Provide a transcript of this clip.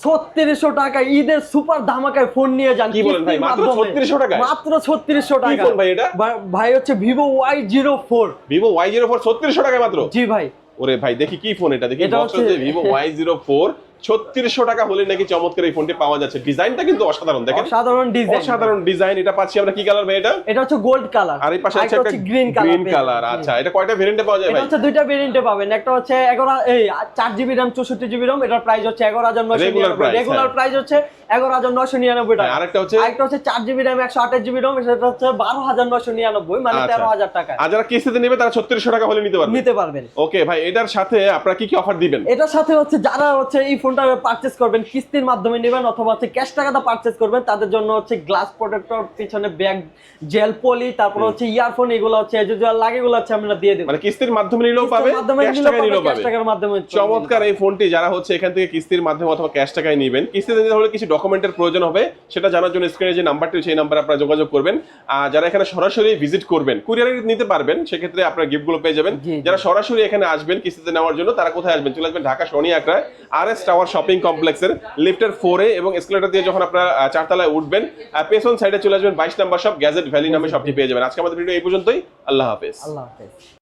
3600 টাকা ঈদের super ধামাকায় phone নিয়ে যান। কি বলেন ভাই, মাত্র 3600 টাকায়? মাত্র 3600 কি টাকা। ফোন ভাই এটা? ভাই হচ্ছে Vivo Y04। Vivo Y04 3600 টাকায় মাত্র? জি ভাই। ওরে ভাই দেখি কি ফোন এটা, দেখি এটা বক্স হচ্ছে Vivo Y04 3600 টাকা হলে নাকি চমৎকার এই ফোনটি পাওয়া যাচ্ছে। ডিজাইনটা কিন্তু অসাধারণ, দেখেন অসাধারণ ডিজাইন। অসাধারণ ডিজাইন। এটা পাচ্ছি আমরা কি কালার ভাই এটা? এটা হচ্ছে গোল্ড কালার। আর এই পাশে আছে একটা গ্রিন কালার। আচ্ছা, এটা কয়টা ভেরিয়েন্টে পাওয়া যায় ভাই? এটা হচ্ছে দুইটা ভেরিয়েন্টে পাবেন। একটা হচ্ছে 4GB RAM 64GB RAM, এটার প্রাইস হচ্ছে 11999। রেগুলার প্রাইস হচ্ছে 11999 টাকা। আরেকটা হচ্ছে 4GB RAM 128GB RAM, সেটা হচ্ছে 12999, মানে 13000 টাকা। আর যারা কিস্তিতে নেবে তারা 3600 টাকা হলে নিতে পারবেন। ওকে ভাই, এটার সাথে আপনারা কি কি অফার দিবেন? এটার সাথে হচ্ছে যারা হচ্ছে এই ফোনটা পারচেজ করবেন কিস্তির মাধ্যমে নেবেন অথবা হচ্ছে ক্যাশ টাকাটা পারচেজ করবেন, তাদের জন্য হচ্ছে গ্লাস প্রোটেক্টর, পিছনে ব্যাগ, জেল পলি, তারপর হচ্ছে ইয়ারফোন, এগুলো হচ্ছে যা লাগে এগুলো হচ্ছে আমরা দিয়ে দেব। মানে কিস্তির মাধ্যমে নিলেও পাবে, ক্যাশ টাকায় নিলেও পাবে। চমৎকার এই ফোনটি যারা হচ্ছে এখান থেকে কিস্তির মাধ্যমে অথবা ক্যাশ টাকায় নেবেন, কিস্তিতে নিতে হলে কিছু ডকুমেন্টের প্রয়োজন হবে, সেটা জানার জন্য স্ক্রিনে যে নাম্বারটি সেই নাম্বারে আপনারা যোগাযোগ করবেন। আর যারা এখানে সরাসরি ভিজিট করবেন, কুরিয়ারে নিতে পারবেন, সেক্ষেত্রে আপনারা গিফটগুলো পেয়ে যাবেন। যারা সরাসরি এখানে আসবেন কিস্তিতে নেওয়ার জন্য, তারা কোথায় আসবেন? চলে আসবেন ঢাকা শনি আকরায় RS টাওয়ার শপিং কমপ্লেক্সের লিফটের 4 এবং এসকেলেটর দিয়ে যখন আপনারা 4 তলায় উঠবেন, পেছন সাইডে চলে আসবেন 22 নম্বর শপ গ্যাজেট ভ্যালি নামে শপটি পেয়ে যাবেন। আজকে আমাদের ভিডিও এই পর্যন্তই। আল্লাহ হাফেজ।